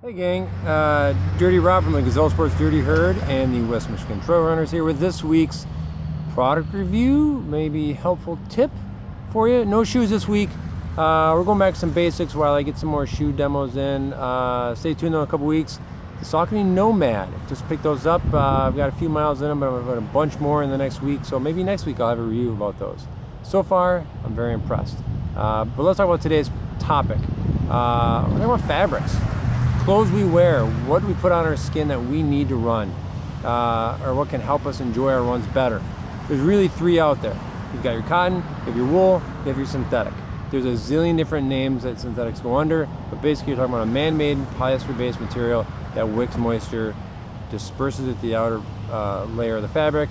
Hey gang, Dirty Rob from the Gazelle Sports Dirty Herd and the West Michigan Trail Runners here with this week's product review, maybe helpful tip for you. No shoes this week. We're going back to some basics while I get some more shoe demos in. Stay tuned though in a couple weeks. The Saucony Nomad, just picked those up. I've got a few miles in them, but I'm going to a bunch more in the next week. So maybe next week I'll have a review about those. So far, I'm very impressed. But let's talk about today's topic. We're talking about fabrics. Clothes we wear, what do we put on our skin that we need to run, or what can help us enjoy our runs better. There's really three out there. You've got your cotton, you have your wool, you have your synthetic. There's a zillion different names that synthetics go under, but basically you're talking about a man-made polyester-based material that wicks moisture, disperses it to the outer layer of the fabric,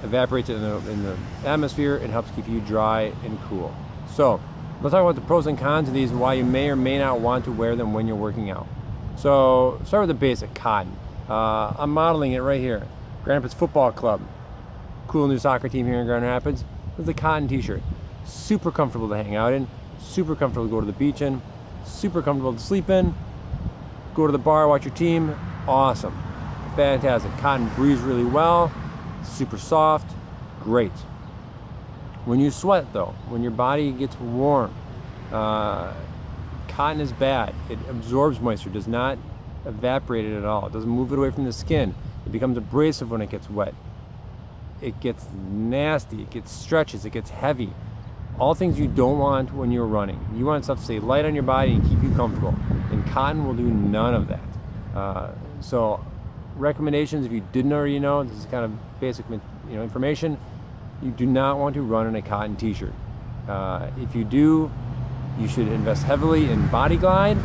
evaporates it in the atmosphere, and helps keep you dry and cool. So let's talk about the pros and cons of these and why you may or may not want to wear them when you're working out. So start with the basic, cotton. I'm modeling it right here. Grand Rapids Football Club. Cool new soccer team here in Grand Rapids. With the cotton t-shirt. Super comfortable to hang out in. Super comfortable to go to the beach in. Super comfortable to sleep in. Go to the bar, watch your team. Awesome. Fantastic. Cotton breathes really well. Super soft. Great. When you sweat though, when your body gets warm, cotton is bad. It absorbs moisture, does not evaporate it at all. It doesn't move it away from the skin. It becomes abrasive when it gets wet. It gets nasty, it gets stretches, it gets heavy. All things you don't want when you're running. You want stuff to stay light on your body and keep you comfortable. And cotton will do none of that. So recommendations, if you didn't already know, this is kind of basic information. You do not want to run in a cotton t-shirt. If you do, you should invest heavily in Body Glide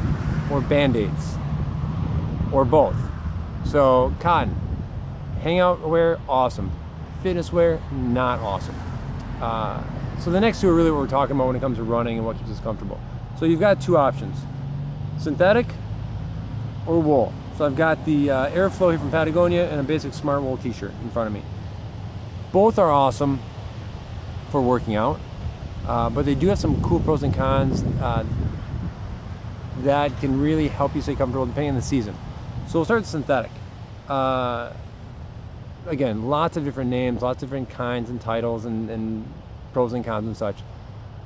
or Band-Aids, or both. So cotton, hangout wear, awesome. Fitness wear, not awesome. So the next two are really what we're talking about when it comes to running and what keeps us comfortable. So you've got two options, synthetic or wool. So I've got the Airflow here from Patagonia and a basic Smart Wool t-shirt in front of me. Both are awesome for working out. But they do have some cool pros and cons that can really help you stay comfortable depending on the season. So we'll start with synthetic. Again, lots of different names, lots of different kinds and titles and pros and cons and such.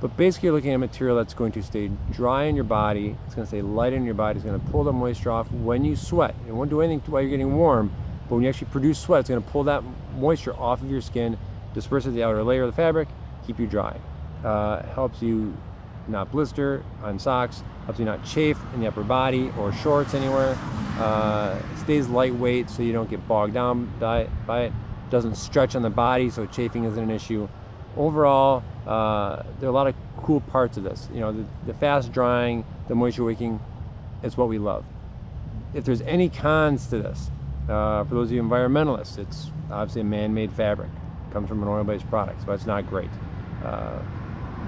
But basically you're looking at a material that's going to stay dry in your body, it's going to stay light in your body, it's going to pull the moisture off when you sweat. It won't do anything while you're getting warm, but when you actually produce sweat, it's going to pull that moisture off of your skin, disperse it to the outer layer of the fabric, keep you dry. Helps you not blister on socks, helps you not chafe in the upper body or shorts anywhere. Stays lightweight so you don't get bogged down by it. Doesn't stretch on the body so chafing isn't an issue. Overall, there are a lot of cool parts of this. You know, the fast drying, the moisture wicking, it's what we love. If there's any cons to this, for those of you environmentalists, it's obviously a man-made fabric. It comes from an oil-based product, so it's not great.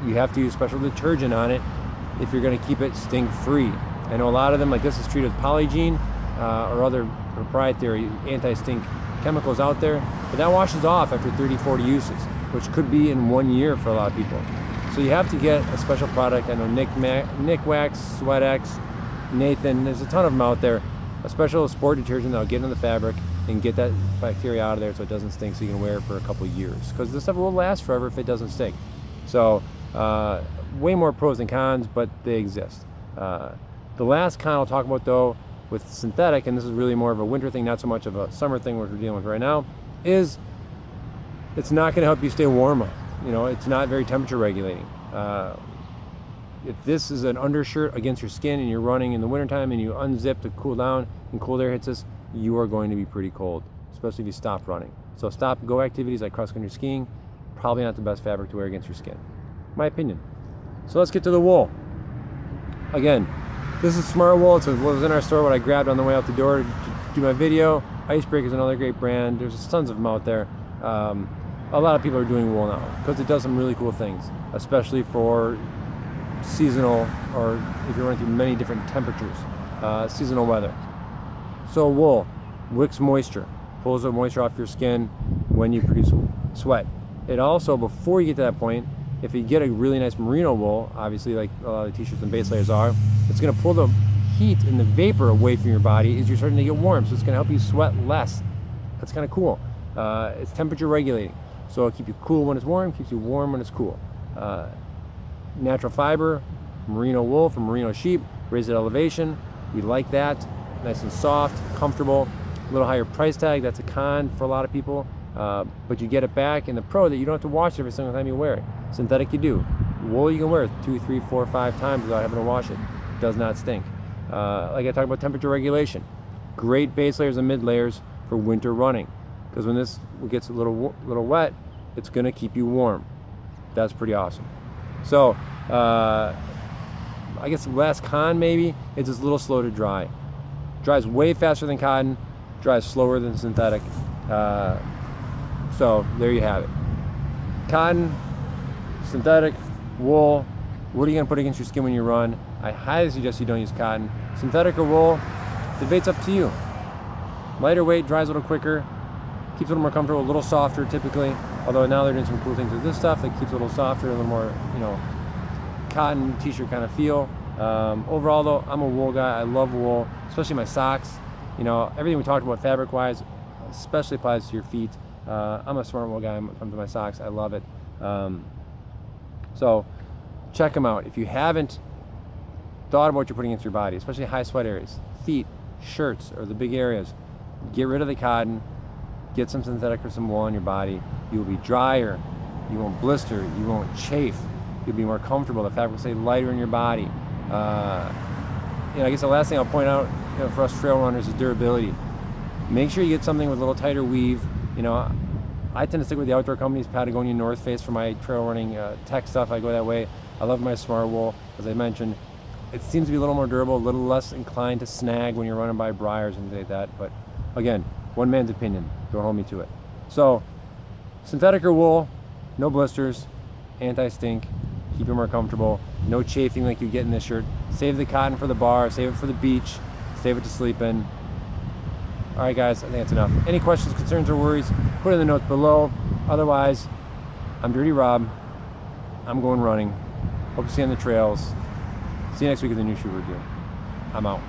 You have to use special detergent on it if you're going to keep it stink-free. I know a lot of them, like this, is treated with Polygiene or other proprietary anti-stink chemicals out there, but that washes off after 30-40 uses, which could be in 1 year for a lot of people. So you have to get a special product. I know Nick Wax, Sweat-X, Nathan, there's a ton of them out there. A special sport detergent that'll get in the fabric and get that bacteria out of there so it doesn't stink, so you can wear it for a couple of years. Because this stuff will last forever if it doesn't stink. So way more pros than cons, but they exist. The last con I'll talk about though with synthetic, and this is really more of a winter thing, not so much of a summer thing which we're dealing with right now, is it's not going to help you stay warmer. You know, it's not very temperature regulating. If this is an undershirt against your skin and you're running in the wintertime and you unzip to cool down and cold air hits this, you are going to be pretty cold, especially if you stop running. So stop-go activities like cross-country skiing, probably not the best fabric to wear against your skin. My opinion. So let's get to the wool. Again, this is Smart Wool. It was in our store, what I grabbed on the way out the door to do my video. Icebreaker is another great brand. There's tons of them out there. A lot of people are doing wool now because it does some really cool things, especially for seasonal, or if you're running through many different temperatures, seasonal weather. So wool wicks moisture, pulls the moisture off your skin when you produce sweat. It also, before you get to that point, if you get a really nice merino wool, obviously like a lot of the t-shirts and base layers are, it's going to pull the heat and the vapor away from your body as you're starting to get warm. So it's gonna help you sweat less. That's kind of cool. It's temperature regulating. So it'll keep you cool when it's warm, keeps you warm when it's cool. Natural fiber, merino wool from merino sheep, raised at elevation. We like that. Nice and soft, comfortable. A little higher price tag, that's a con for a lot of people. But you get it back in the Pro that you don't have to wash it every single time you wear it. Synthetic you do. Wool you can wear 2, 3, 4, 5 times without having to wash it. It does not stink. Like I talked about temperature regulation. Great base layers and mid layers for winter running. Because when this gets a little wet, it's gonna keep you warm. That's pretty awesome. So, I guess the last con maybe, it's just a little slow to dry. Dries way faster than cotton, dries slower than synthetic. So there you have it. Cotton, synthetic, wool. What are you gonna put against your skin when you run? I highly suggest you don't use cotton. Synthetic or wool, debate's up to you. Lighter weight, dries a little quicker, keeps it a little more comfortable, a little softer typically. Although now they're doing some cool things with this stuff that keeps it a little softer, a little more, you know, cotton t-shirt kind of feel. Overall though, I'm a wool guy. I love wool, especially my socks. You know, everything we talked about fabric wise, especially applies to your feet. I'm a smart wool guy when it comes to my socks. I love it. So check them out. If you haven't thought about what you're putting into your body, especially high sweat areas, feet, shirts are the big areas. Get rid of the cotton, get some synthetic or some wool on your body. You will be drier, you won't blister, you won't chafe, you'll be more comfortable. The fabric will stay lighter in your body. You know, I guess the last thing I'll point out, you know, for us trail runners is durability. Make sure you get something with a little tighter weave. You know, I tend to stick with the outdoor companies, Patagonia, North Face for my trail running tech stuff. I go that way. I love my Smart Wool, as I mentioned. It seems to be a little more durable, a little less inclined to snag when you're running by briars and things like that. But again, one man's opinion. Don't hold me to it. So, synthetic or wool, no blisters, anti-stink, keep you more comfortable, no chafing like you get in this shirt. Save the cotton for the bar, save it for the beach, save it to sleep in. All right, guys, I think that's enough. Any questions, concerns, or worries, put it in the notes below. Otherwise, I'm Dirty Rob. I'm going running. Hope to see you on the trails. See you next week at the new shoe review. I'm out.